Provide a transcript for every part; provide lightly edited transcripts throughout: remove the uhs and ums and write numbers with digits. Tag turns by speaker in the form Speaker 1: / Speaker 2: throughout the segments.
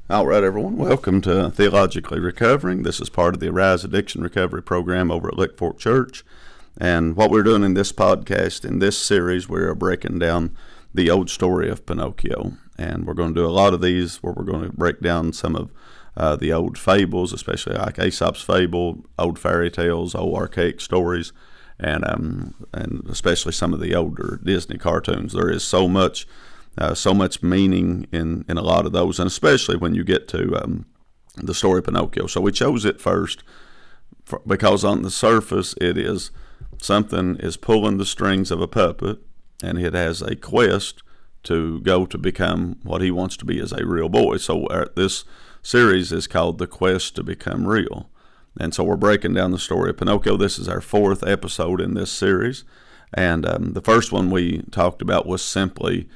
Speaker 1: All right, everyone. Welcome to Theologically Recovering. This is part of the Arise Addiction Recovery program over at Lick Fork Church. And what we're doing in this podcast, in this series, we're breaking down the old story of Pinocchio. And we're going to do a lot of these where we're going to break down some of the old fables, especially like Aesop's fable, old fairy tales, old archaic stories, and especially some of the older Disney cartoons. There is so much meaning in a lot of those, and especially when you get to the story of Pinocchio. So we chose it first because on the surface it is something is pulling the strings of a puppet, and it has a quest to go to become what he wants to be as a real boy. So this series is called The Quest to Become Real. And so we're breaking down the story of Pinocchio. This is our fourth episode in this series. And the first one we talked about was simply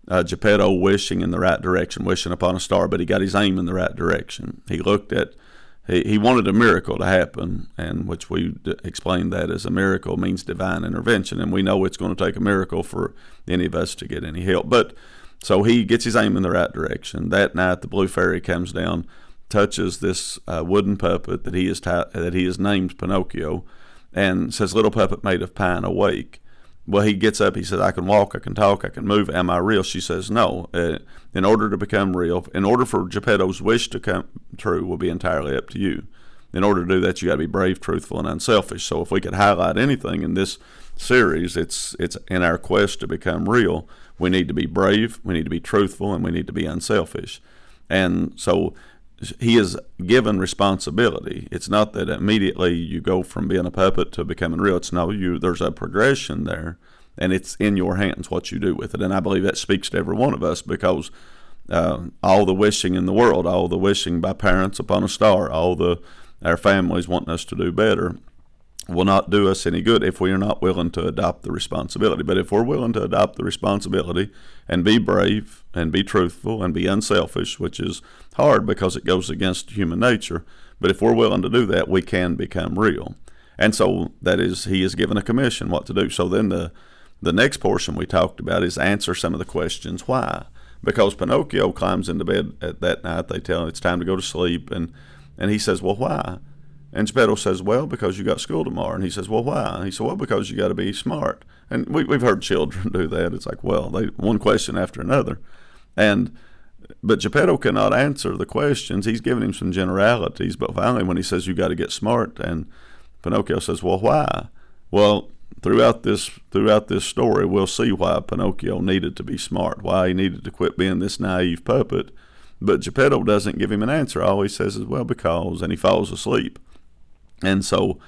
Speaker 1: Geppetto wishing in the right direction, wishing upon a star, but he got his aim in the right direction. He wanted a miracle to happen, and which we explained that as a miracle means divine intervention, and we know it's going to take a miracle for any of us to get any help. But so he gets his aim in the right direction. That night, the blue fairy comes down, touches this wooden puppet that he has named Pinocchio, and says, "Little puppet made of pine, awake." Well, he gets up, he says, "I can walk, I can talk, I can move. Am I real?" She says, "No. In order to become real, in order for Geppetto's wish to come true, will be entirely up to you. In order to do that, you got to be brave, truthful, and unselfish." So if we could highlight anything in this series, it's in our quest to become real, we need to be brave, we need to be truthful, and we need to be unselfish. And so he is given responsibility. It's not that immediately you go from being a puppet to becoming real. It's no, there's a progression there, and it's in your hands what you do with it. And I believe that speaks to every one of us, because all the wishing in the world, all the wishing by parents upon a star, our families wanting us to do better, will not do us any good if we are not willing to adopt the responsibility. But if we're willing to adopt the responsibility and be brave and be truthful and be unselfish, which is hard because it goes against human nature, but if we're willing to do that, we can become real. And so that is, he is given a commission what to do. So then the next portion we talked about is answer some of the questions. Why? Because Pinocchio climbs into bed at that night. They tell him it's time to go to sleep, and he says, "Well, why?" And Geppetto says, "Well, because you got school tomorrow." And he says, "Well, why?" And he said, "Well, because you got to be smart." And we've heard children do that. It's like, well, one question after another. But Geppetto cannot answer the questions. He's giving him some generalities, but finally when he says you got to get smart, and Pinocchio says, "Well, why?" Well, throughout this story, we'll see why Pinocchio needed to be smart, why he needed to quit being this naive puppet. But Geppetto doesn't give him an answer. All he says is, "Well, because," and he falls asleep. And so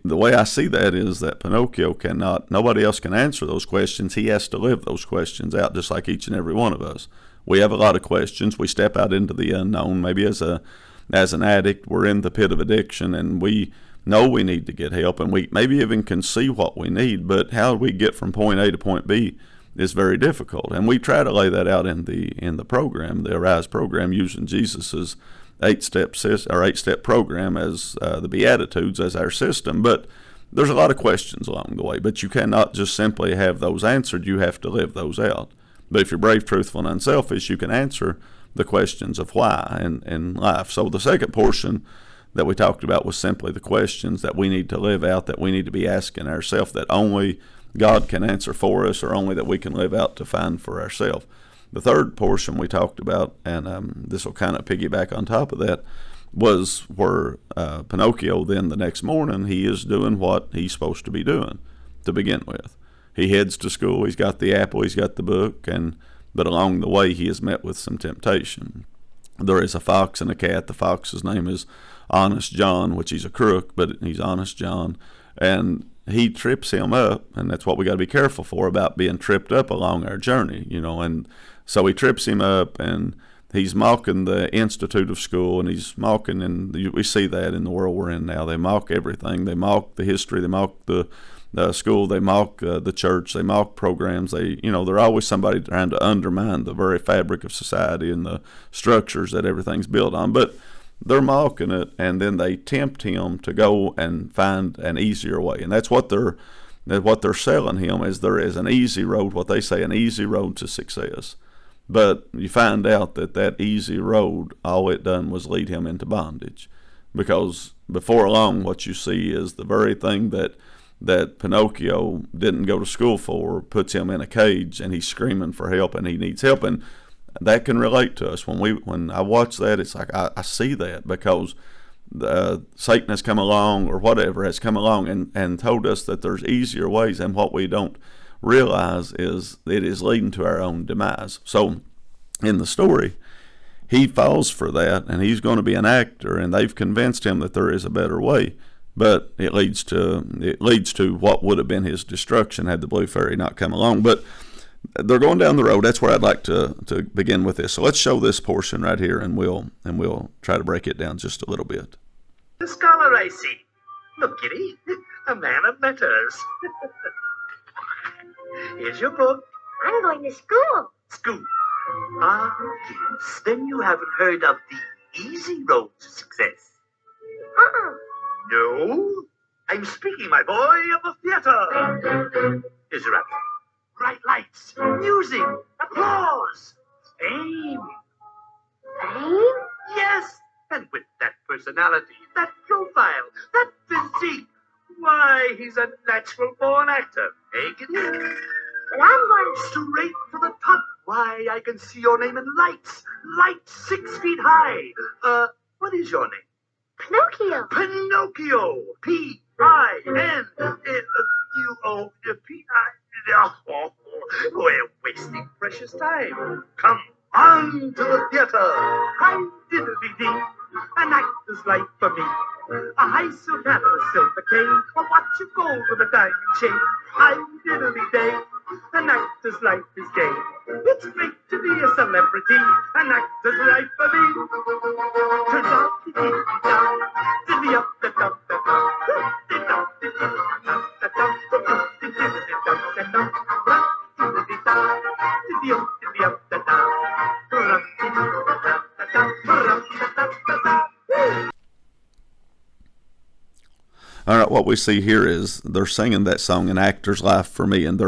Speaker 1: the way I see that is that Pinocchio nobody else can answer those questions. He has to live those questions out, just like each and every one of us. We have a lot of questions. We step out into the unknown. Maybe as an addict, we're in the pit of addiction, and we know we need to get help, and we maybe even can see what we need, but how we get from point A to point B is very difficult. And we try to lay that out in the program, the Arise program, using Jesus's eight-step program as the Beatitudes as our system. But there's a lot of questions along the way, but you cannot just simply have those answered. You have to live those out. But if you're brave, truthful, and unselfish, you can answer the questions of why in life. So the second portion that we talked about was simply the questions that we need to live out, that we need to be asking ourselves, that only God can answer for us, or only that we can live out to find for ourselves. The third portion we talked about, and this will kind of piggyback on top of that, was where Pinocchio then the next morning, he is doing what he's supposed to be doing to begin with. He heads to school, he's got the apple, he's got the book, but along the way he is met with some temptation. There is a fox and a cat. The fox's name is Honest John, which he's a crook, but he's Honest John, and he trips him up, and that's what we got to be careful for, about being tripped up along our journey, and so he trips him up, and he's mocking the institute of school, and he's mocking, and we see that in the world we're in now. They mock everything. They mock the history. They mock the school. They mock the church. They mock programs. They're always somebody trying to undermine the very fabric of society and the structures that everything's built on. But they're mocking it, and then they tempt him to go and find an easier way, and that's what they're selling him, is there is an easy road, what they say, an easy road to success. But you find out that that easy road, all it done was lead him into bondage. Because before long, what you see is the very thing that Pinocchio didn't go to school for puts him in a cage, and he's screaming for help, and he needs help. And that can relate to us. When I watch that, it's like I see that, because Satan has come along, or whatever has come along, and told us that there's easier ways, and what we don't realize is it is leading to our own demise. So in the story, he falls for that, and he's going to be an actor, and they've convinced him that there is a better way. But it leads to what would have been his destruction had the blue fairy not come along. But they're going down the road. That's where I'd like to begin with this. So let's show this portion right here, and we'll try to break it down just a little bit.
Speaker 2: The scholar, I see. Look, Kitty, a man of letters. Here's your book.
Speaker 3: I'm going to school.
Speaker 2: School. Ah, yes. Then you haven't heard of the easy road to success.
Speaker 3: Uh-uh.
Speaker 2: No, I'm speaking, my boy, of the theater. Here's your apple. Bright lights, music, applause, fame.
Speaker 3: Fame?
Speaker 2: Yes, and with that personality, that profile, that physique, why, he's a natural-born actor. Take it in.
Speaker 3: But I'm going
Speaker 2: Straight to the top. Why, I can see your name in lights. Lights 6 feet high. What is your name?
Speaker 3: Pinocchio.
Speaker 2: Pinocchio. P-I-N-U-O-P-I. Oh, we're wasting precious time. Come on to the theater. Hi-diddly-dee. An actor's life for me. A high silk hat and a silver cane. A watch of gold with a diamond chain. Hi-diddly-day. An actor's life is gay. It's great to be a celebrity. An actor's life for me. Turns out the dee-dee-da, diddy-up, da-dum-da-dum, dee-dum, dee-dee-da, da-dum, da-dum, dee-dee-da-dum, da-dum, dee-dee-da, diddy-up, diddy-up, da-dum, rum, dee-dee-da-dum, da-dum, rum, da-dum, da-dum.
Speaker 1: All right, what we see here is they're singing that song, "An Actor's Life for Me," and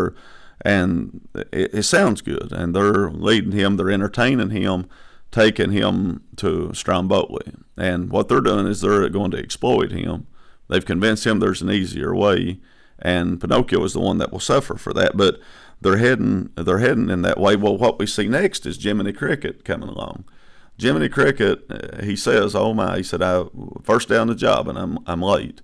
Speaker 1: it sounds good, and they're leading him, they're entertaining him, taking him to Stromboli. And what they're doing is they're going to exploit him. They've convinced him there's an easier way, and Pinocchio is the one that will suffer for that. But they're heading in that way. Well, what we see next is Jiminy Cricket coming along. Jiminy Cricket, he says, "Oh my," he said, "I first day on the job, and I'm late."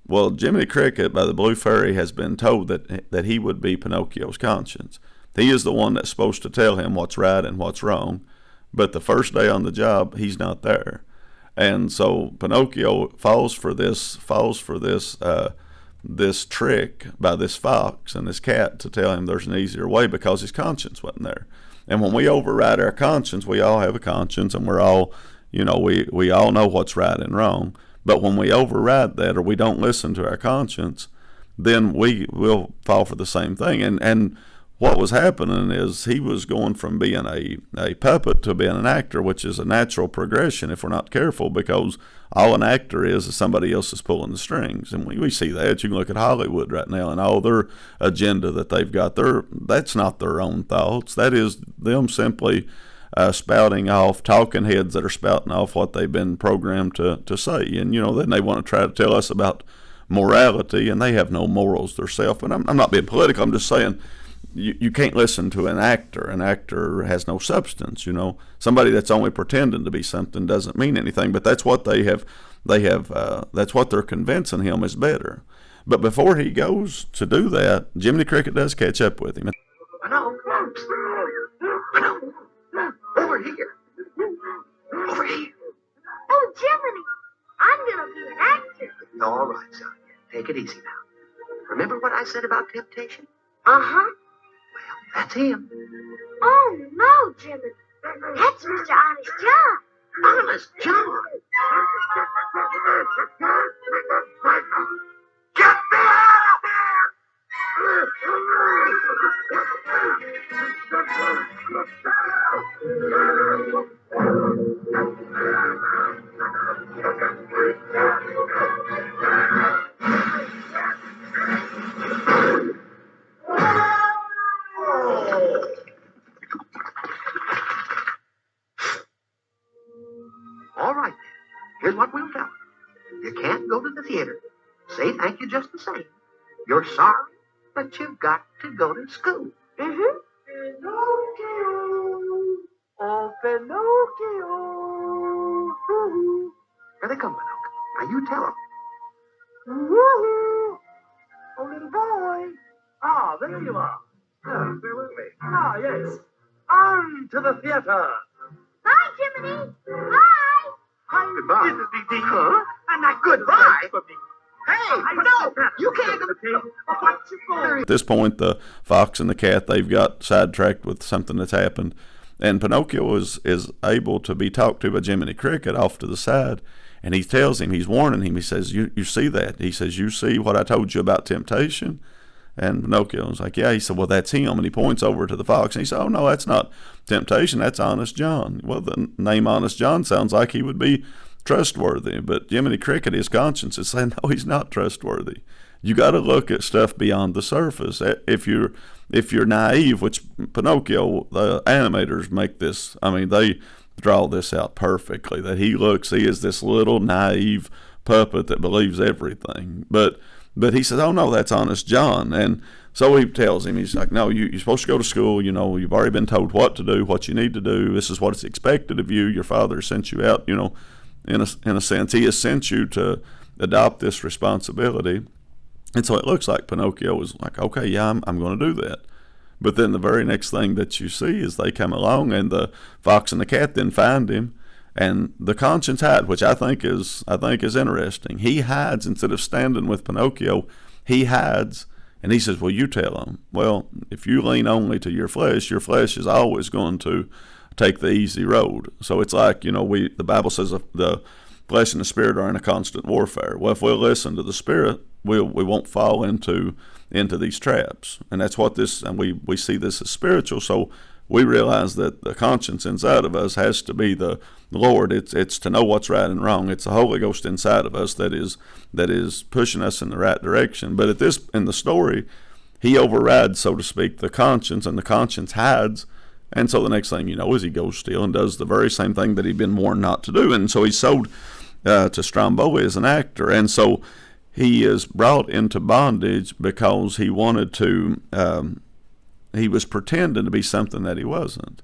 Speaker 1: Well, Jiminy Cricket, by the Blue Fairy, has been told that he would be Pinocchio's conscience. He is the one that's supposed to tell him what's right and what's wrong. But the first day on the job, he's not there. And so Pinocchio falls for this trick by this fox and this cat to tell him there's an easier way, because his conscience wasn't there. And when we override our conscience, we all have a conscience, and we're all, we all know what's right and wrong. But when we override that, or we don't listen to our conscience, then we will fall for the same thing. And what was happening is he was going from being a puppet to being an actor, which is a natural progression if we're not careful, because all an actor is somebody else is pulling the strings. And we see that. You can look at Hollywood right now and all their agenda that they've got. That's not their own thoughts. That is them simply spouting off, talking heads that are spouting off what they've been programmed to say. And, then they want to try to tell us about morality, and they have no morals themselves. And I'm not being political. I'm just saying you can't listen to an actor. An actor has no substance, Somebody that's only pretending to be something doesn't mean anything. But that's what they have. That's what they're convincing him is better. But before he goes to do that, Jiminy Cricket does catch up with him.
Speaker 2: No. Over here. Over here.
Speaker 3: Oh, Jiminy, I'm going to be an actor.
Speaker 2: All right, son. Take it easy now. Remember what I said about temptation?
Speaker 3: Uh-huh.
Speaker 2: Well, that's him.
Speaker 3: Oh, no, Jiminy. That's Mr. Honest John.
Speaker 2: Honest John. Get me out of go to the theater. Say thank you just the same. You're sorry, but you've got to go to school.
Speaker 3: Mm-hmm.
Speaker 2: Pinocchio! Oh, Pinocchio! Woo-hoo. Here they come, Pinocchio. Now you tell them. Woo-hoo! Oh, little boy. Ah, there you are. Now, where were we? Ah, yes. On to the theater.
Speaker 3: Bye, Jiminy. Bye.
Speaker 2: Goodbye. Huh? And that goodbye for me. Hey, no, you can't.
Speaker 1: At this point, the fox and the cat, they've got sidetracked with something that's happened. And Pinocchio is able to be talked to by Jiminy Cricket off to the side. And he tells him, he's warning him, he says, you see that? He says, you see what I told you about temptation? And Pinocchio's like, yeah. He said, well, that's him. And he points over to the fox. And he said, oh, no, that's not temptation. That's Honest John. Well, the name Honest John sounds like he would be trustworthy. But Jiminy Cricket, his conscience is saying, no, he's not trustworthy. You got to look at stuff beyond the surface. If you're naive, which Pinocchio, the animators make this, I mean, they draw this out perfectly, that he is this little naive puppet that believes everything. But he says, oh, no, that's Honest John. And so he tells him, he's like, no, you're supposed to go to school. You know, you've already been told what to do, what you need to do. This is what is expected of you. Your father sent you out, you know, in a sense. He has sent you to adopt this responsibility. And so it looks like Pinocchio was like, okay, yeah, I'm going to do that. But then the very next thing that you see is they come along, and the fox and the cat then find him, and the conscience hides, which I think is interesting. He hides instead of standing with Pinocchio. He hides, and he says, well, you tell him. Well, if you lean only to your flesh is always going to take the easy road. So it's like, you know, the Bible says the flesh and the spirit are in a constant warfare. Well, if we'll listen to the spirit, we won't fall into these traps. And that's what this, and we see this as spiritual. So we realize that the conscience inside of us has to be the Lord. It's to know what's right and wrong. It's the Holy Ghost inside of us that is pushing us in the right direction. But in the story, he overrides, so to speak, the conscience, and the conscience hides. And so the next thing you know is he goes still and does the very same thing that he'd been warned not to do. And so he's sold to Stromboli as an actor. And so he is brought into bondage because he wanted to, he was pretending to be something that he wasn't.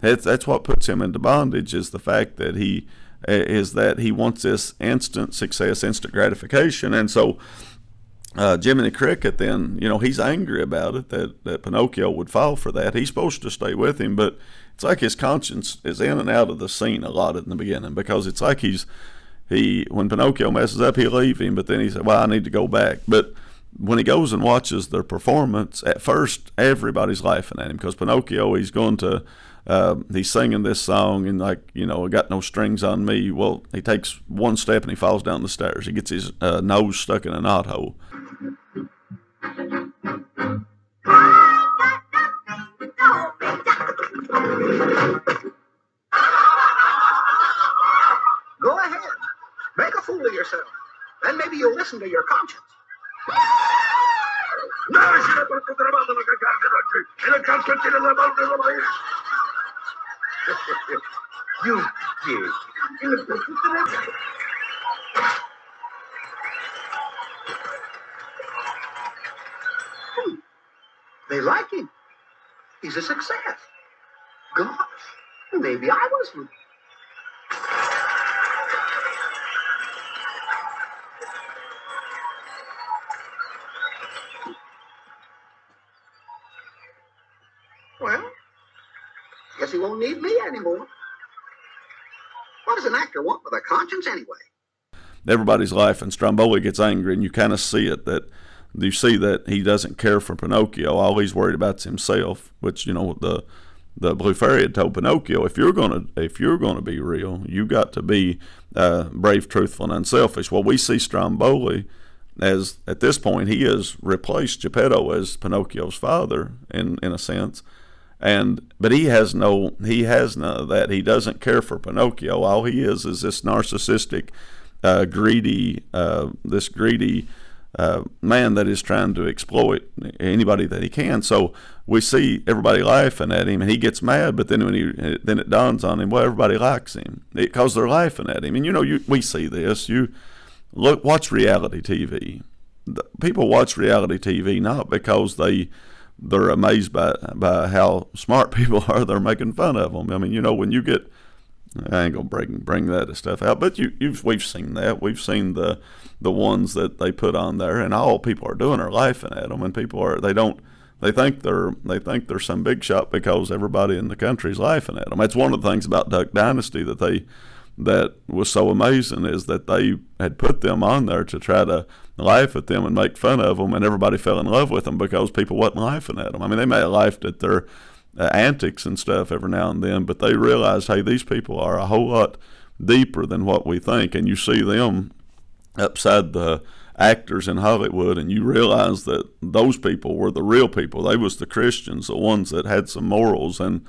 Speaker 1: That's what puts him into bondage, is the fact that he wants this instant success, instant gratification. And so Jiminy Cricket then, you know, he's angry about it, that Pinocchio would fall for that. He's supposed to stay with him, but it's like his conscience is in and out of the scene a lot in the beginning, because it's like when Pinocchio messes up, he'll leave him, but then he said, well, I need to go back. But when he goes and watches their performance, at first everybody's laughing at him, because Pinocchio, he's singing this song, and like, you know, I got no strings on me. Well, he takes one step and he falls down the stairs. He gets his nose stuck in a knothole.
Speaker 2: Go ahead. Make a fool of yourself. Then maybe you'll listen to your conscience. You did. They like him. He's a success. Gosh, maybe I was. Well, guess he won't need me anymore. What does an actor want with a conscience anyway?
Speaker 1: Everybody's laughing. Stromboli gets angry, and you kind of see it, that you see that he doesn't care for Pinocchio. All he's worried about is himself, which, you know, the Blue Fairy had told Pinocchio, if you're gonna be real, you got to be brave, truthful, and unselfish. Well, we see Stromboli as, at this point, he has replaced Geppetto as Pinocchio's father in a sense. But he has none of that. He doesn't care for Pinocchio. All he is this narcissistic, greedy man that is trying to exploit anybody that he can. So we see everybody laughing at him, and he gets mad. But then then it dawns on him, well, everybody likes him because they're laughing at him. And you know, we see this. watch reality TV. People watch reality TV not because they're amazed by how smart people are. They're making fun of them. I mean, when you get, I ain't gonna bring that stuff out, but we've seen that. We've seen the ones that they put on there, and all people are doing are laughing at them, and they think they're some big shot because everybody in the country's laughing at them. That's one of the things about Duck Dynasty that was so amazing, is that they had put them on there to try to laugh at them and make fun of them, and everybody fell in love with them because people wasn't laughing at them. I mean, they may have laughed at their antics and stuff every now and then, but they realized, hey, these people are a whole lot deeper than what we think. And you see them upside the actors in Hollywood, and you realize that those people were the real people. They was the Christians, the ones that had some morals, and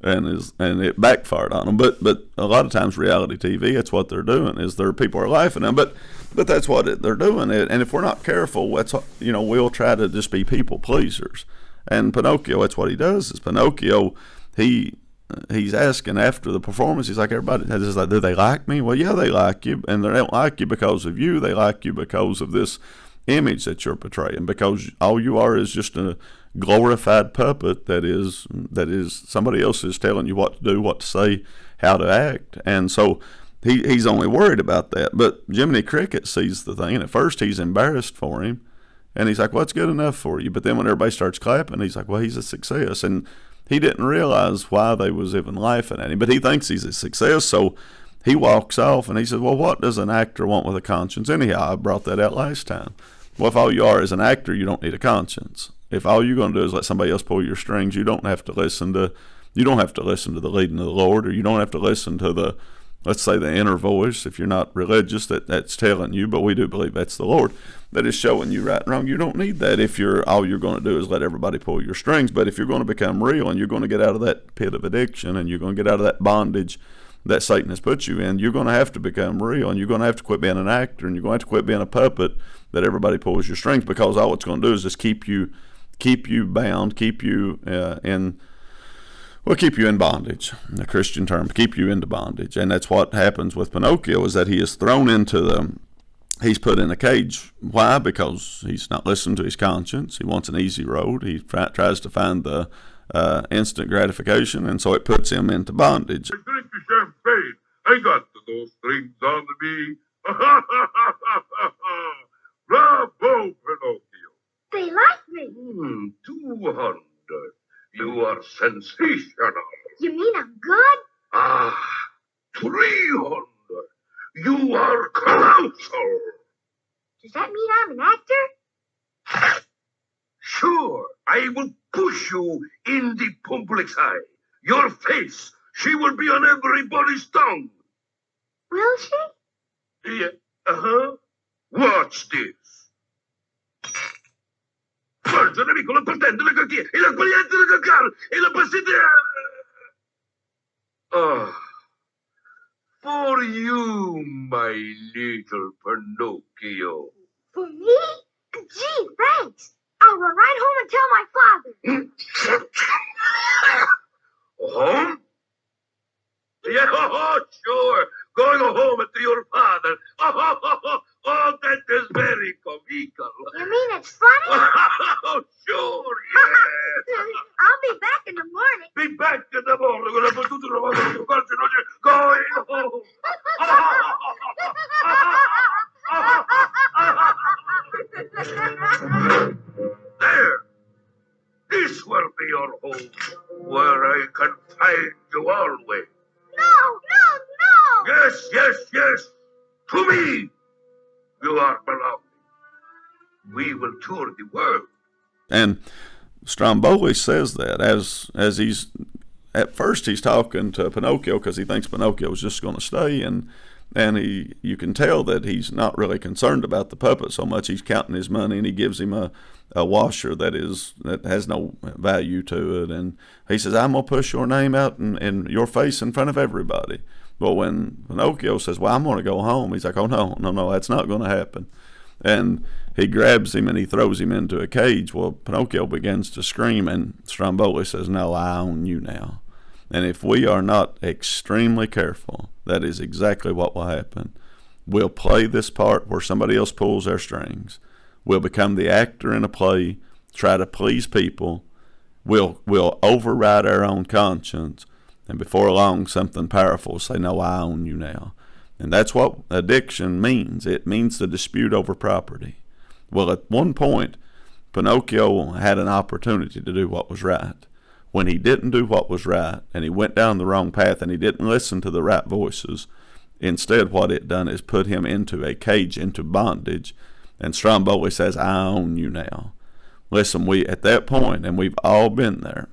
Speaker 1: it backfired on them. But a lot of times reality TV, that's what they're doing, is people are laughing at them. But that's what they're doing. And if we're not careful, we'll try to just be people pleasers. And Pinocchio, that's what he does. Is Pinocchio, he's asking after the performance. He's like, everybody is like, do they like me? Well, yeah, they like you, and they don't like you because of you. They like you because of this image that you're portraying. Because all you are is just a glorified puppet that is somebody else is telling you what to do, what to say, how to act. And so he's only worried about that. But Jiminy Cricket sees the thing, and at first he's embarrassed for him, and he's like, well, it's good enough for you. But then when everybody starts clapping, he's like, well, he's a success. And he didn't realize why they was even laughing at him, but he thinks he's a success. So he walks off, and he says, well, what does an actor want with a conscience anyhow? I brought that out last time. Well, if all you are is an actor, you don't need a conscience. If all you're going to do is let somebody else pull your strings, you don't have to listen to the leading of the Lord, or you don't have to listen to the, let's say, the inner voice, if you're not religious, that's telling you, but we do believe that's the Lord, that is showing you right and wrong. You don't need that if all you're going to do is let everybody pull your strings. But if you're going to become real, and you're going to get out of that pit of addiction, and you're going to get out of that bondage that Satan has put you in, you're going to have to become real, and you're going to have to quit being an actor, and you're going to have to quit being a puppet that everybody pulls your strings, because all it's going to do is just keep you bound, keep you in bondage, the Christian term, keep you into bondage. And that's what happens with Pinocchio, is that he is thrown he's put in a cage. Why? Because he's not listening to his conscience. He wants an easy road. He tries to find the instant gratification, and so it puts him into bondage.
Speaker 4: I drink the champagne. I got those strings on me. Bravo, Pinocchio.
Speaker 3: They like me.
Speaker 4: 200. You are sensational.
Speaker 3: You mean I'm good?
Speaker 4: 300. You are colossal.
Speaker 3: Does that mean I'm an actor?
Speaker 4: Sure, I will push you in the public's eye. Your face, she will be on everybody's tongue.
Speaker 3: Will she?
Speaker 4: Yeah, Watch this. Forza, nemico, lo portente, la cacchia, e la qualiente, la caccar, e la passete... For you, my little Pinocchio.
Speaker 3: For me? Gee, thanks. I'll run right home and tell my father.
Speaker 4: Home? Yeah, sure. Going home to your father. That is very comical.
Speaker 3: You mean it's funny?
Speaker 4: Sure, yeah.
Speaker 3: I'll be back in the morning.
Speaker 4: Be back in the morning. Going home. There. This will be your home, where I can find you always.
Speaker 3: No.
Speaker 4: Yes. To me, you are belonging. We will tour the world.
Speaker 1: And Stromboli says that as he's, at first he's talking to Pinocchio because he thinks Pinocchio is just going to stay, and you can tell that he's not really concerned about the puppet so much. He's counting his money, and he gives him a washer that has no value to it, and he says, I'm going to push your name out and your face in front of everybody. But when Pinocchio says, well, I'm going to go home, he's like, oh, no, that's not going to happen. And he grabs him and he throws him into a cage. Well, Pinocchio begins to scream, and Stromboli says, no, I own you now. And if we are not extremely careful, that is exactly what will happen. We'll play this part where somebody else pulls our strings. We'll become the actor in a play, try to please people. We'll override our own conscience, and before long, something powerful will say, no, I own you now. And that's what addiction means. It means the dispute over property. Well, at one point, Pinocchio had an opportunity to do what was right. When he didn't do what was right, and he went down the wrong path, and he didn't listen to the right voices, instead what it done is put him into a cage, into bondage. And Stromboli says, I own you now. Listen, we at that point, and we've all been there.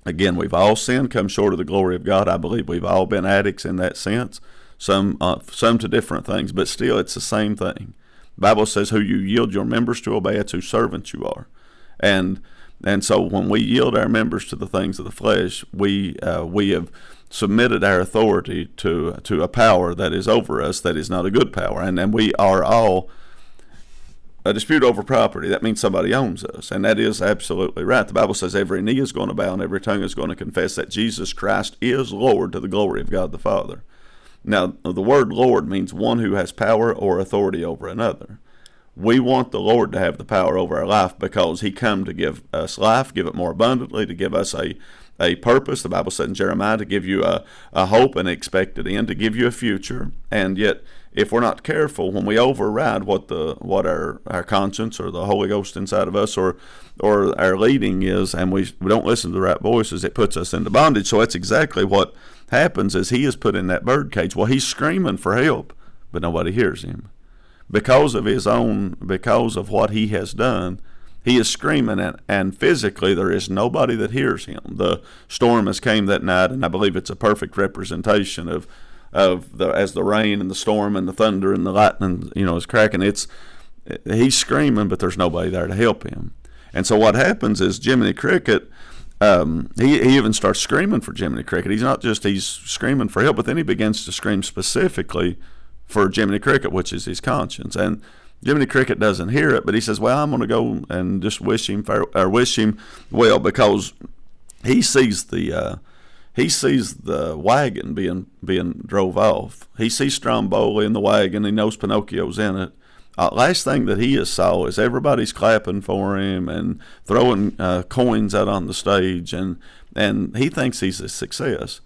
Speaker 1: Again, we've all sinned, come short of the glory of God. I believe we've all been addicts in that sense, some to different things, but still it's the same thing. The Bible says, who you yield your members to obey, it's whose servants you are. And so when we yield our members to the things of the flesh, we have submitted our authority to a power that is over us, that is not a good power. And we are all a dispute over property. That means somebody owns us, and that is absolutely right. The Bible says every knee is going to bow and every tongue is going to confess that Jesus Christ is Lord, to the glory of God the Father. Now, the word Lord means one who has power or authority over another. We want the Lord to have the power over our life because he come to give us life, give it more abundantly, to give us a purpose. The Bible said in Jeremiah to give you a hope and expected end, to give you a future. And yet, if we're not careful, when we override what our conscience or the Holy Ghost inside of us or our leading is, and we don't listen to the right voices, it puts us into bondage. So that's exactly what happens, is he is put in that birdcage. Well, he's screaming for help, but nobody hears him. Because of what he has done, he is screaming, and physically there is nobody that hears him. The storm has came that night, and I believe it's a perfect representation of as the rain and the storm and the thunder and the lightning, is cracking. He's screaming, but there's nobody there to help him. And so what happens is Jiminy Cricket, he even starts screaming for Jiminy Cricket. He's screaming for help, but then he begins to scream specifically for Jiminy Cricket, which is his conscience. And Jiminy Cricket doesn't hear it, but he says, well, I'm going to go and just wish him well, because he sees the wagon being drove off. He sees Stromboli in the wagon. He knows Pinocchio's in it. Last thing that he saw is everybody's clapping for him and throwing coins out on the stage, and he thinks he's a success.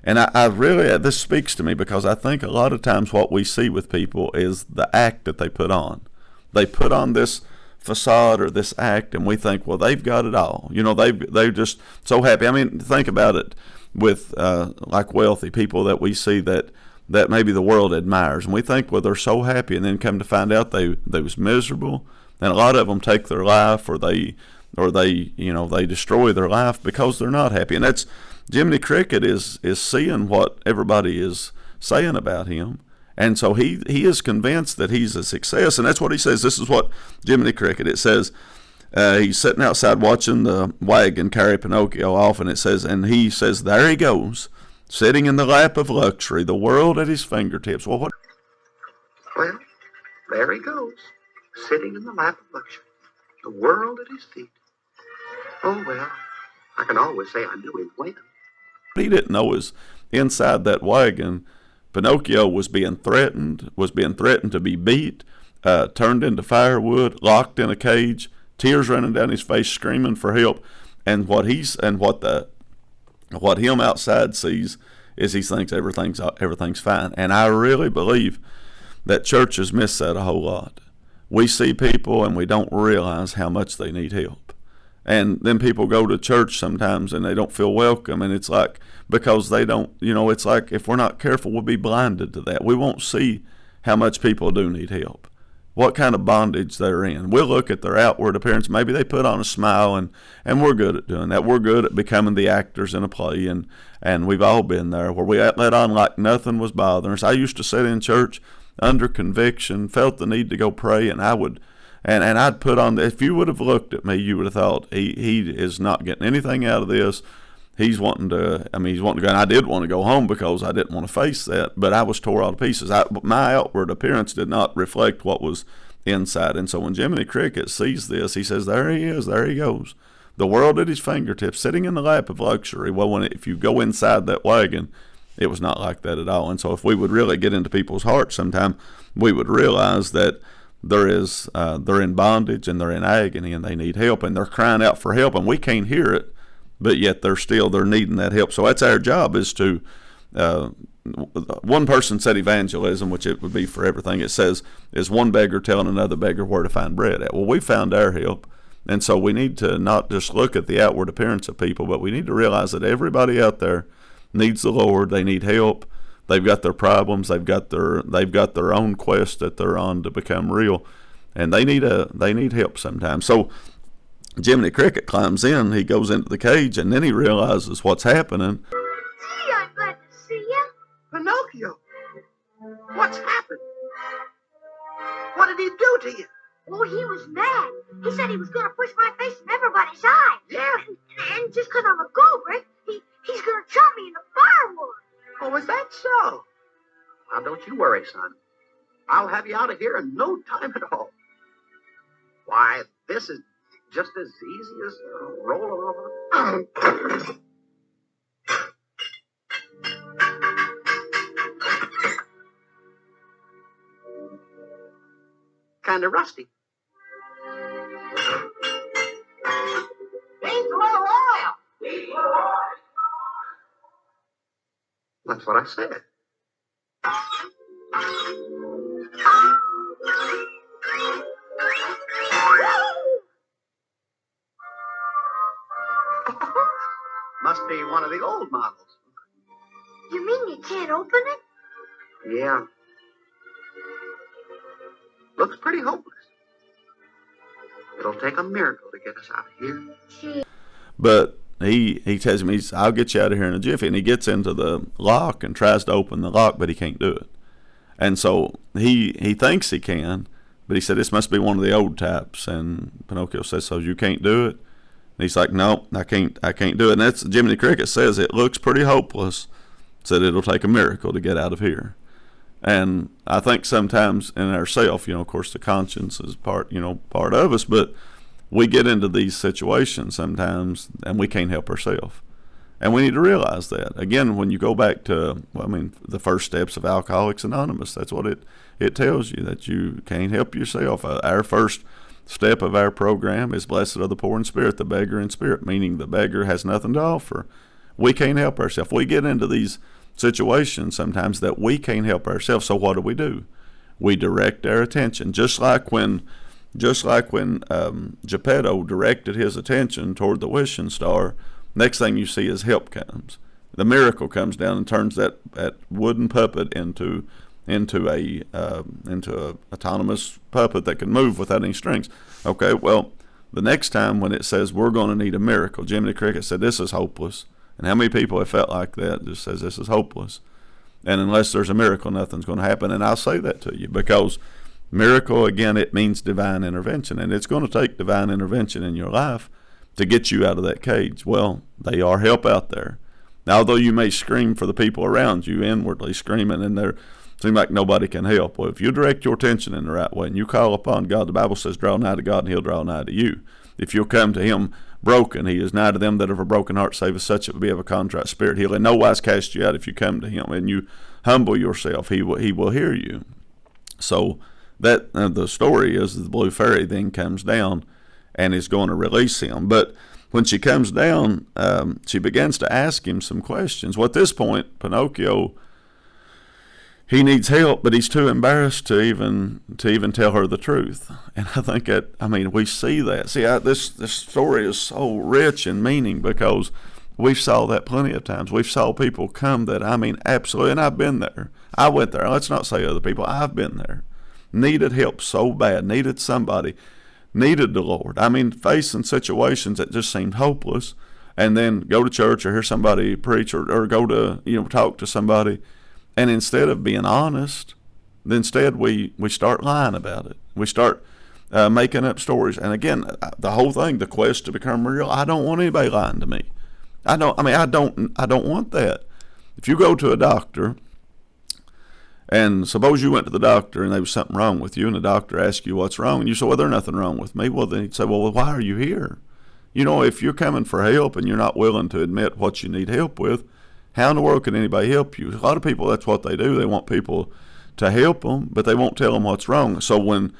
Speaker 1: And I really, this speaks to me, because I think a lot of times what we see with people is the act that they put on. They put on this facade or this act, and we think, well, they've got it all. They're just so happy. I mean, think about it with like wealthy people that we see that maybe the world admires, and we think, well, they're so happy, and then come to find out they was miserable. And a lot of them take their life, or they destroy their life because they're not happy. And that's Jiminy Cricket is seeing what everybody is saying about him, and so he is convinced that he's a success, and that's what he says. This is what Jiminy Cricket, it says, he's sitting outside watching the wagon carry Pinocchio off, and it says, and he says, there he goes, sitting in the lap of luxury, the world at his fingertips. Well,
Speaker 2: there he goes, sitting in the lap of luxury, the world at his feet. Oh, well, I can always say I knew him when.
Speaker 1: What he didn't know is inside that wagon, Pinocchio was being threatened to be beat, turned into firewood, locked in a cage, tears running down his face, screaming for help. And what him outside sees is he thinks everything's fine. And I really believe that churches miss that a whole lot. We see people and we don't realize how much they need help. And then people go to church sometimes and they don't feel welcome, and it's like, because they don't, it's like if we're not careful, we'll be blinded to that. We won't see how much people do need help, what kind of bondage they're in. We'll look at their outward appearance. Maybe they put on a smile, and we're good at doing that. We're good at becoming the actors in a play, and we've all been there, where we let on like nothing was bothering us. I used to sit in church under conviction, felt the need to go pray, and I'd put on, if you would have looked at me, you would have thought he is not getting anything out of this. He's wanting to go, and I did want to go home because I didn't want to face that, but I was tore all to pieces. My outward appearance did not reflect what was inside. And so when Jiminy Cricket sees this, he says, there he is, there he goes, the world at his fingertips, sitting in the lap of luxury. Well, if you go inside that wagon, It was not like that at all. And so if we would really get into people's hearts sometime, we would realize that they're in bondage and they're in agony and they need help and they're crying out for help and we can't hear it, but yet they're needing that help. So that's our job, is to, one person said evangelism, which it would be for everything. It says, is one beggar telling another beggar where to find bread at. Well, we found our help. And so we need to not just look at the outward appearance of people, but we need to realize that everybody out there needs the Lord. They need help. They've got their problems. They've got their own quest that they're on to become real, and they need help sometimes. So Jiminy Cricket climbs in. He goes into the cage, and then he realizes what's happening.
Speaker 3: Gee, I'm glad to see you.
Speaker 2: Pinocchio, what's happened? What did he do to you?
Speaker 3: Oh, he was mad. He said he was going to push my face in everybody's eye.
Speaker 2: Yeah.
Speaker 3: And just 'cause I'm a go-brick, he's going to chop me in the firewood.
Speaker 2: Oh, is that so? Now, don't you worry, son. I'll have you out of here in no time at all. Why, this is just as easy as rolling over. Kind of rusty. Needs a little oil. That's what I said. Must be one of the old models.
Speaker 3: You mean you can't open it?
Speaker 2: Yeah. Looks pretty hopeless. It'll take a miracle to get us out of here.
Speaker 1: But he tells me, I'll get you out of here in a jiffy. And he gets into the lock and tries to open the lock, but he can't do it. And so he thinks he can, but he said, this must be one of the old types. And Pinocchio says, so you can't do it? And he's like, no, I can't do it. And that's, Jiminy Cricket says, it looks pretty hopeless. Said it'll take a miracle to get out of here. And I think sometimes in ourselves, of course, the conscience is part of us, but we get into these situations sometimes and we can't help ourselves. And we need to realize that. Again, when you go back to, the first steps of Alcoholics Anonymous, that's what it tells you, that you can't help yourself. Our first step of our program is blessed are the poor in spirit, the beggar in spirit, meaning the beggar has nothing to offer. We can't help ourselves. We get into these situations sometimes that we can't help ourselves. So what do? We direct our attention, just like when Geppetto directed his attention toward the wishing star. Next thing you see is help comes. The miracle comes down and turns that wooden puppet into a autonomous puppet that can move without any strings. Okay, well, the next time when it says we're going to need a miracle, Jiminy Cricket said this is hopeless. And how many people have felt like that? Just says this is hopeless. And unless there's a miracle, nothing's going to happen. And I'll say that to you because miracle, again, it means divine intervention. And it's going to take divine intervention in your life to get you out of that cage. Well, they are help out there. Now, although you may scream for the people around you, inwardly screaming, and there seem like nobody can help. Well, if you direct your attention in the right way and you call upon God, the Bible says, draw nigh to God and he'll draw nigh to you. If you'll come to him broken, he is nigh to them that have a broken heart, save as such it be of a contrite spirit. He'll in no wise cast you out if you come to him and you humble yourself. He will hear you. So that the story is the blue fairy then comes down and is going to release him. But when she comes down, she begins to ask him some questions. Well, at this point, Pinocchio, he needs help, but he's too embarrassed to even tell her the truth. And I think we see that. See, this story is so rich in meaning because we've saw that plenty of times. We've saw people come that, absolutely, and I've been there. I went there. Let's not say other people. I've been there. Needed help so bad. Needed somebody. Needed the Lord. Facing situations that just seemed hopeless, and then go to church or hear somebody preach or go to, talk to somebody. And instead of being honest, instead we start lying about it. We start making up stories. And again, the whole thing, the quest to become real, I don't want anybody lying to me. I don't want that. If you go to a doctor, and suppose you went to the doctor and there was something wrong with you, and the doctor asked you what's wrong, and you say, well, there's nothing wrong with me. Well, then he'd say, well, why are you here? If you're coming for help and you're not willing to admit what you need help with, How in the world can anybody help you? A lot of people, that's what they do. They want people to help them, but they won't tell them what's wrong. So when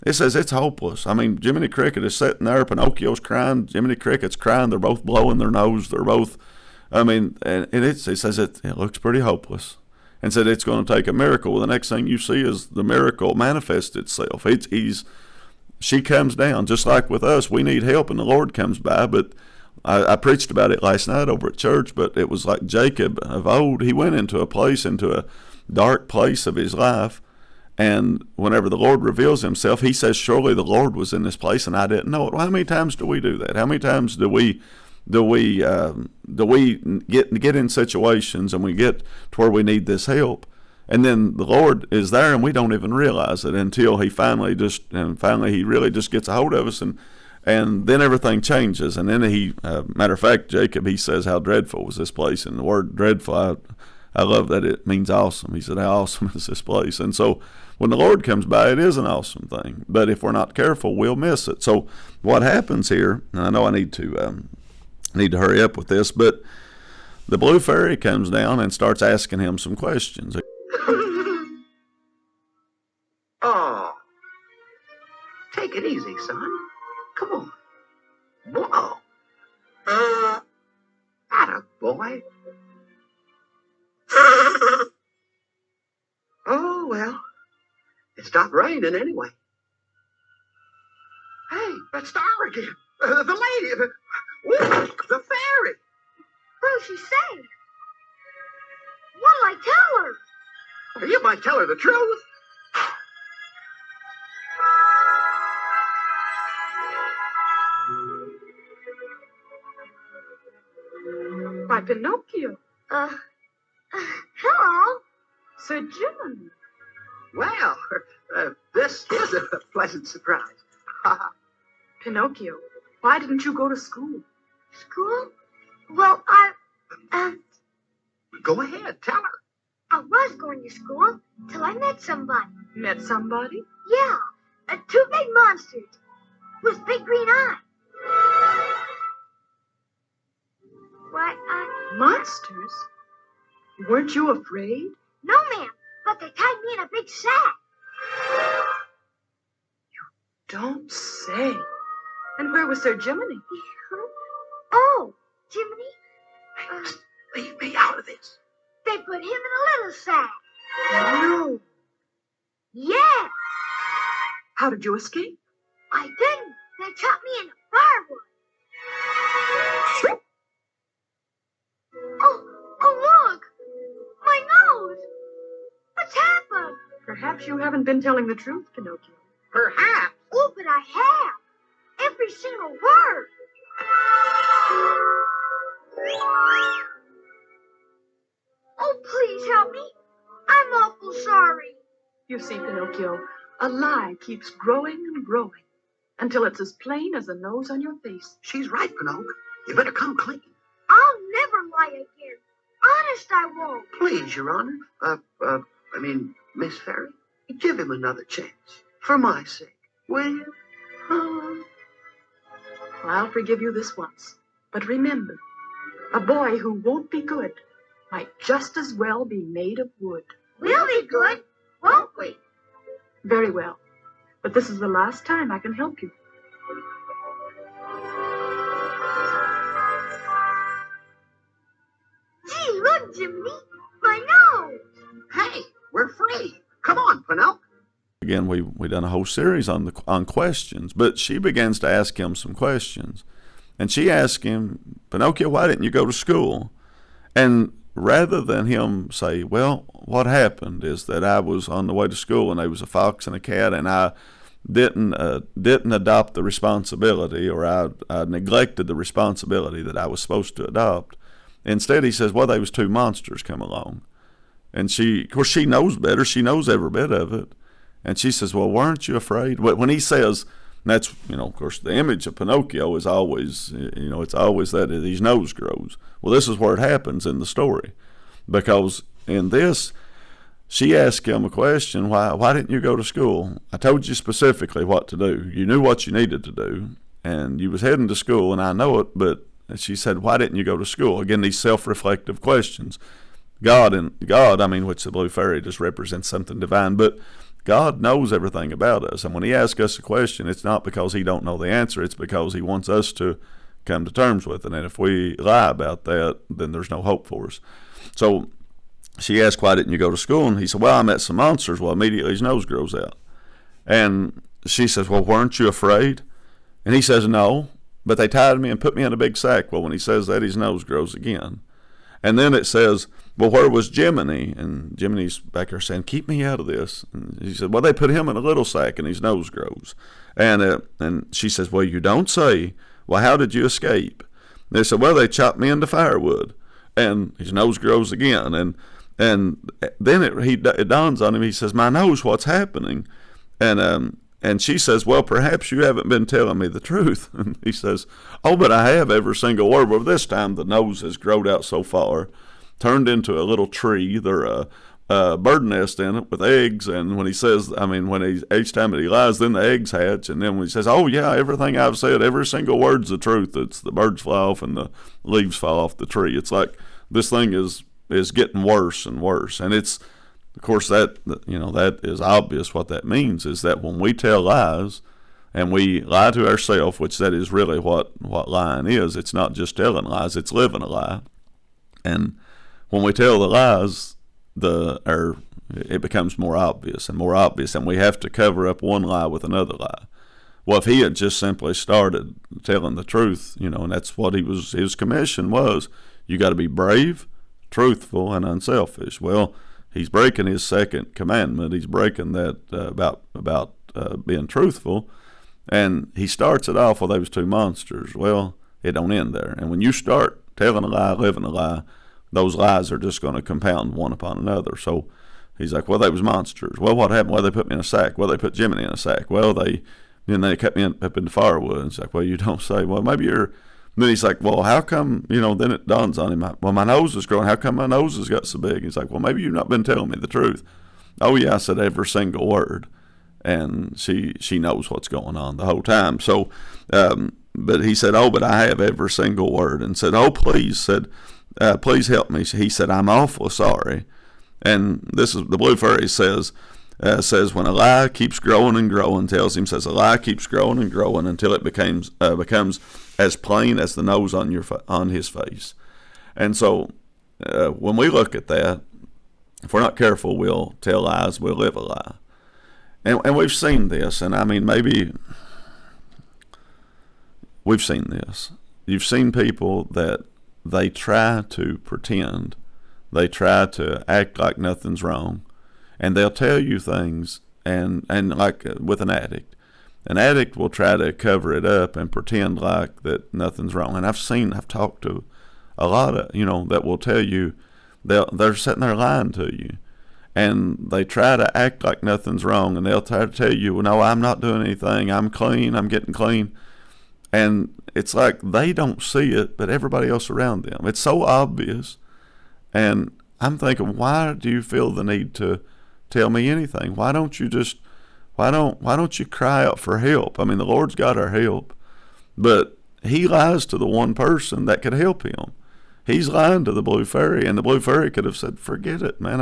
Speaker 1: it says it's hopeless, I mean, Jiminy Cricket is sitting there, Pinocchio's crying, Jiminy Cricket's crying, they're both blowing their nose, they're both, I mean, and it says it looks pretty hopeless. And said it's going to take a miracle. Well, the next thing you see is the miracle manifest itself. She comes down, just like with us. We need help, and the Lord comes by. But I preached about it last night over at church, but it was like Jacob of old. He went into a dark place of his life, and whenever the Lord reveals himself, he says, surely the Lord was in this place, and I didn't know it. Well, how many times do we do that? How many times do we get in situations and we get to where we need this help, and then the Lord is there and we don't even realize it until he finally he really just gets a hold of us, and then everything changes. And then matter of fact, Jacob, he says, how dreadful was this place? And the word dreadful, I love that it means awesome. He said, how awesome is this place? And so when the Lord comes by, it is an awesome thing, but if we're not careful, we'll miss it. So what happens here, and I know I need to hurry up with this, but the blue fairy comes down and starts asking him some questions.
Speaker 2: Oh, take it easy, son. Come on. Whoa. Atta boy. Oh, well, it stopped raining anyway. Hey, that star again. The lady. Ooh, the fairy.
Speaker 3: What'll she say? What'll I tell her?
Speaker 2: Well, you might tell her the truth.
Speaker 5: Why, Pinocchio.
Speaker 3: Hello.
Speaker 5: Sir Jiminy.
Speaker 2: Well, this is a pleasant surprise.
Speaker 5: Pinocchio, why didn't you go to school?
Speaker 3: School? Well,
Speaker 2: Go ahead, tell her.
Speaker 3: I was going to school till I met somebody.
Speaker 5: Met somebody?
Speaker 3: Yeah, two big monsters with big green eyes. Why,
Speaker 5: Monsters? Weren't you afraid?
Speaker 3: No, ma'am, but they tied me in a big sack.
Speaker 5: Don't say. And where was Sir Jiminy?
Speaker 3: Oh, Jiminy,
Speaker 2: Hey, leave me out of this.
Speaker 3: they put him in a little sack.
Speaker 5: No.
Speaker 3: Yeah,
Speaker 5: How did you escape?
Speaker 3: I didn't. They chopped me in firewood. Oh, look! My nose! What's happened?
Speaker 5: Perhaps you haven't been telling the truth, Pinocchio.
Speaker 2: Perhaps.
Speaker 3: Oh, but I have. Every single word. Oh, please help me. I'm awful sorry.
Speaker 5: You see, Pinocchio, a lie keeps growing and growing until it's as plain as the nose on your face.
Speaker 2: She's right, Pinocchio. You better come clean.
Speaker 3: I'll never lie again. Honest, I won't.
Speaker 2: Please, Your Honor. Miss Fairy, give him another chance. For my sake, will you?
Speaker 5: I'll forgive you this once. But remember, a boy who won't be good might just as well be made of wood.
Speaker 3: We'll be good, won't we?
Speaker 5: Very well. But this is the last time I can help you.
Speaker 3: Gee, look, Jiminy. My nose.
Speaker 2: Hey, we're free. Come on, Pinocchio.
Speaker 1: Again, we done a whole series on questions, but she begins to ask him some questions. And she asked him, Pinocchio, why didn't you go to school? And rather than him say, well, what happened is that I was on the way to school and there was a fox and a cat, and I didn't adopt the responsibility, or I neglected the responsibility that I was supposed to adopt. Instead, he says, well, there was two monsters come along. And of course, she knows better. She knows every bit of it. And she says, well, weren't you afraid? When he says, that's, of course, the image of Pinocchio is always, it's always that his nose grows. Well, this is where it happens in the story. Because in this, she asked him a question, why didn't you go to school? I told you specifically what to do. You knew what you needed to do, and you was heading to school, and I know it, but she said, why didn't you go to school? Again, these self-reflective questions. God, I mean, which the blue fairy just represents something divine, but God knows everything about us. And when he asks us a question, it's not because he don't know the answer. It's because he wants us to come to terms with it. And if we lie about that, then there's no hope for us. So she asked, why didn't you go to school? And he said, well, I met some monsters. Well, immediately his nose grows out. And she says, well, weren't you afraid? And he says, no, but they tied me and put me in a big sack. Well, when he says that, his nose grows again. And then it says, well, where was Jiminy? And Jiminy's back there saying, keep me out of this. And he said, well, they put him in a little sack and his nose grows. And she says, well, you don't say. Well, how did you escape? And they said, well, they chopped me into firewood. And his nose grows again. And then it dawns on him. He says, my nose, what's happening? And she says, well, perhaps you haven't been telling me the truth. And he says, oh, but I have every single word. Well, this time the nose has grown out so far, turned into a little tree. There a bird nest in it with eggs. And when he says, each time that he lies, then the eggs hatch. And then when he says, oh, yeah, everything I've said, every single word's the truth. It's the birds fly off and the leaves fall off the tree. It's like this thing is getting worse and worse. And it's, of course, that is obvious. What that means is that when we tell lies and we lie to ourselves, which that is really what lying is, it's not just telling lies, it's living a lie. And when we tell the lies, it becomes more obvious, and we have to cover up one lie with another lie. Well, if he had just simply started telling the truth, and that's what his commission was, you got to be brave, truthful, and unselfish. Well, he's breaking his second commandment. He's breaking that about being truthful, and he starts it off with those two monsters. Well, it don't end there. And when you start telling a lie, living a lie, those lies are just going to compound one upon another. So he's like, well, they was monsters. Well, what happened? Well, they put me in a sack. Well, they put Jiminy in a sack. Well, they cut me up into firewood. And it's like, well, you don't say. Well, maybe you're. And then he's like, well, how come, then it dawns on him, well, my nose is growing. How come my nose has got so big? He's like, well, maybe you've not been telling me the truth. Oh, yeah, I said every single word. And she knows what's going on the whole time. So, but he said, oh, but I have every single word. And said, oh, please help me. He said, I'm awful sorry. And this is, the blue fairy says when a lie keeps growing and growing, says a lie keeps growing and growing until it becomes as plain as the nose on his face. And so when we look at that, if we're not careful, we'll tell lies, we'll live a lie. And we've seen this, and maybe we've seen this. You've seen people that they try to pretend, they try to act like nothing's wrong, and they'll tell you things, and like with an addict will try to cover it up and pretend like that nothing's wrong. And I've talked to a lot of, that will tell you they're sitting there lying to you, and they try to act like nothing's wrong, and they'll try to tell you, well, no, I'm not doing anything, I'm clean, I'm getting clean. And it's like they don't see it, but everybody else around them. It's so obvious. And I'm thinking, why do you feel the need to tell me anything? Why don't you cry out for help? I mean, the Lord's got our help, but he lies to the one person that could help him. He's lying to the blue fairy, and the blue fairy could have said, forget it, man.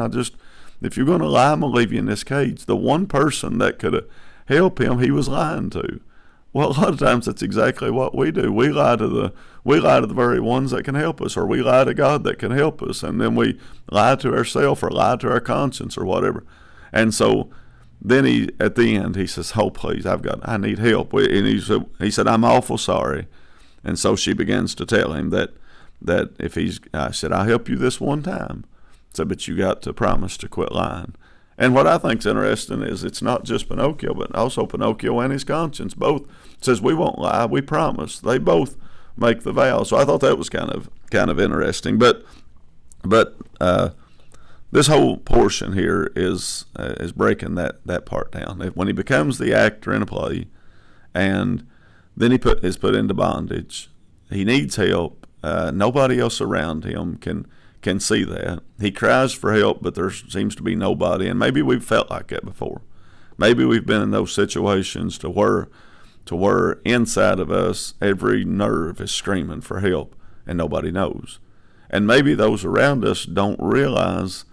Speaker 1: If you're going to lie, I'm going to leave you in this cage. The one person that could help him, he was lying to. Well, a lot of times that's exactly what we do. We lie to the very ones that can help us, or we lie to God that can help us, and then we lie to ourselves or lie to our conscience or whatever. And so then at the end he says, oh, please, I need help. And he said, I'm awful sorry. And so she begins to tell him that I said, I'll help you this one time. So, but you got to promise to quit lying. And what I think's interesting is it's not just Pinocchio, but also Pinocchio and his conscience. Both says, we won't lie, we promise. They both make the vow. So I thought that was kind of interesting. But this whole portion here is breaking that part down. When he becomes the actor in a play, and then is put into bondage, he needs help. Nobody else around him can see that. He cries for help, but there seems to be nobody. And maybe we've felt like that before. Maybe we've been in those situations to where to where inside of us, every nerve is screaming for help, and nobody knows. And maybe those around us don't realize.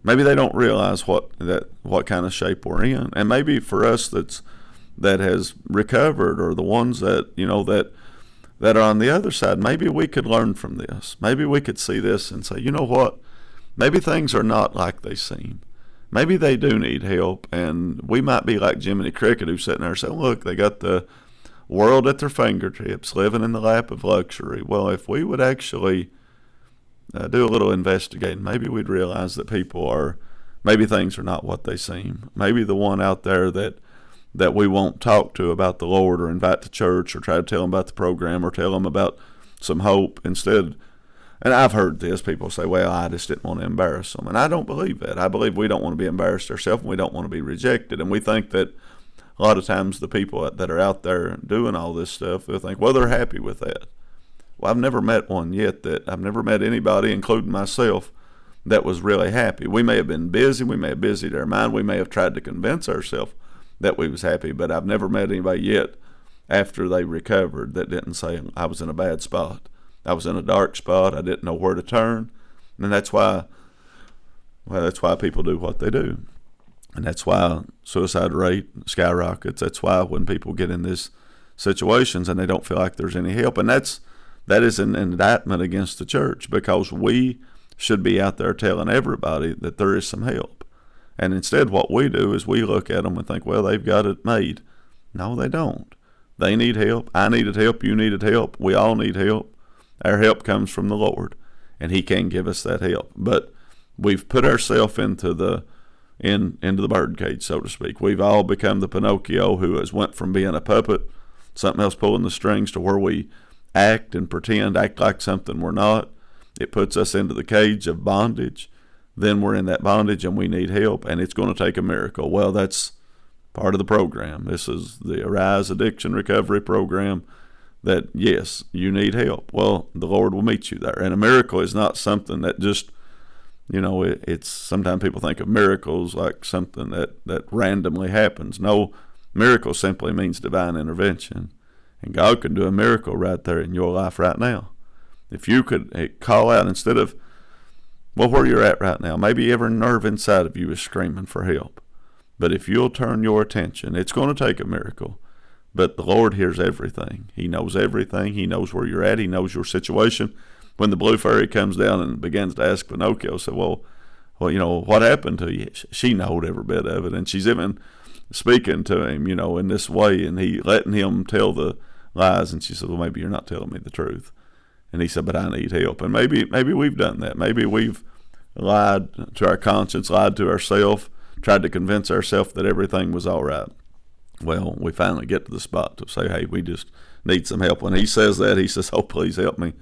Speaker 1: Maybe they don't realize what kind of shape we're in. And maybe for us that has recovered, or the ones that that are on the other side, maybe we could learn from this. Maybe we could see this and say, you know what? Maybe things are not like they seem. Maybe they do need help, and we might be like Jiminy Cricket, who's sitting there saying, look, they got the world at their fingertips, living in the lap of luxury. Well, if we would actually do a little investigating, maybe we'd realize that maybe things are not what they seem. Maybe the one out there that we won't talk to about the Lord, or invite to church, or try to tell them about the program, or tell them about some hope instead. And I've heard this, people say, well, I just didn't want to embarrass them. And I don't believe that. I believe we don't want to be embarrassed ourselves, and we don't want to be rejected. And we think that a lot of times the people that are out there doing all this stuff, they'll think, well, they're happy with that. Well, I've never met anybody, including myself, that was really happy. We may have been busy. We may have busied our mind. We may have tried to convince ourselves that we was happy, but I've never met anybody yet after they recovered that didn't say, I was in a bad spot. I was in a dark spot. I didn't know where to turn. And that's why people do what they do. And that's why suicide rate skyrockets. That's why when people get in these situations and they don't feel like there's any help. And that is an indictment against the church, because we should be out there telling everybody that there is some help. And instead what we do is we look at them and think, well, they've got it made. No, they don't. They need help. I needed help. You needed help. We all need help. Our help comes from the Lord, and He can give us that help. But we've put ourselves into the birdcage, so to speak. We've all become the Pinocchio who has went from being a puppet, something else pulling the strings, to where we act like something we're not. It puts us into the cage of bondage. Then we're in that bondage and we need help, and it's going to take a miracle. Well, that's part of the program. This is the Arise Addiction Recovery Program, that, yes, you need help. Well, the Lord will meet you there. And a miracle is not something that just, it's sometimes people think of miracles like something that randomly happens. No, miracle simply means divine intervention. And God can do a miracle right there in your life right now. If you could call out instead of, well, where you're at right now, maybe every nerve inside of you is screaming for help. But if you'll turn your attention, it's going to take a miracle. But the Lord hears everything. He knows everything. He knows where you're at. He knows your situation. When the blue fairy comes down and begins to ask Pinocchio, say, well, what happened to you? She knowed every bit of it. And she's even speaking to him, in this way, and he letting him tell the lies. And she said, well, maybe you're not telling me the truth. And he said, but I need help. And maybe we've done that. Maybe we've lied to our conscience, lied to ourselves, tried to convince ourselves that everything was all right. Well, we finally get to the spot to say, hey, we just need some help. When he says that, he says, oh, please help me.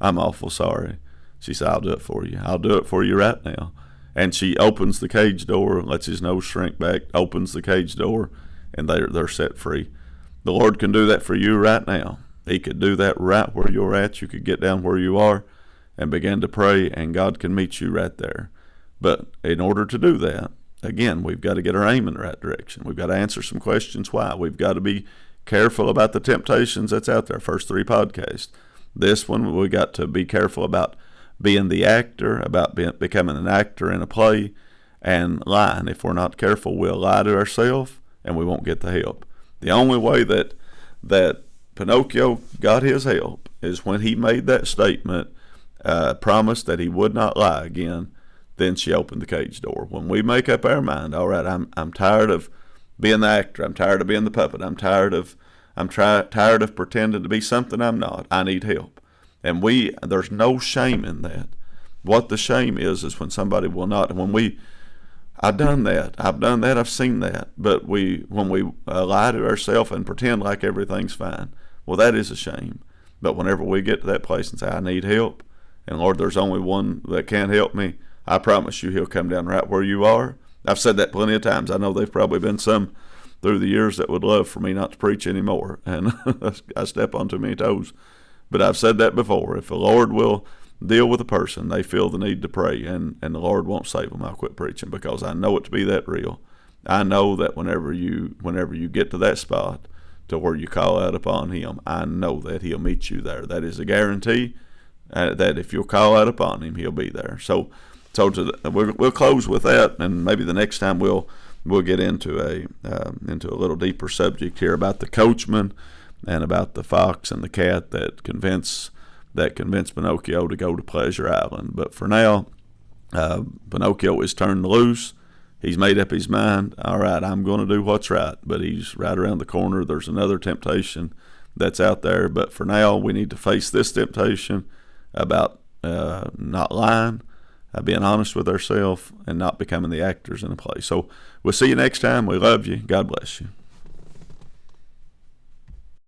Speaker 1: I'm awful sorry. She said, I'll do it for you. I'll do it for you right now. And she opens the cage door, lets his nose shrink back, opens the cage door, and they're set free. The Lord can do that for you right now. He could do that right where you're at. You could get down where you are and begin to pray, and God can meet you right there. But in order to do that, again, we've got to get our aim in the right direction. We've got to answer some questions why. We've got to be careful about the temptations that's out there. First 3 podcasts. This one, we got to be careful about being the actor, about becoming an actor in a play, and lying. If we're not careful, we'll lie to ourselves, and we won't get the help. The only way that Pinocchio got his help is when he made that statement, promised that he would not lie again. Then she opened the cage door. When we make up our mind, all right, I'm tired of being the actor. I'm tired of being the puppet. I'm tired of pretending to be something I'm not. I need help. And there's no shame in that. What the shame is when somebody will not. And I've done that. I've seen that. But when we lie to ourselves and pretend like everything's fine, well, that is a shame. But whenever we get to that place and say, I need help, and Lord, there's only one that can help me, I promise you He'll come down right where you are. I've said that plenty of times. I know there've probably been some through the years that would love for me not to preach anymore, and I step on too many toes. But I've said that before. If the Lord will deal with a person, they feel the need to pray, and the Lord won't save them, I'll quit preaching, because I know it to be that real. I know that whenever you get to that spot, to where you call out upon him, I know that he'll meet you there. That is a guarantee that if you'll call out upon him, he'll be there. So we'll close with that, and maybe the next time we'll get into a little deeper subject here about the coachman and about the fox and the cat that convinced Pinocchio to go to Pleasure Island. But for now, Pinocchio is turned loose. He's made up his mind. All right, I'm going to do what's right. But he's right around the corner. There's another temptation that's out there. But for now, we need to face this temptation about not lying, being honest with ourselves, and not becoming the actors in a play. So we'll see you next time. We love you. God bless you.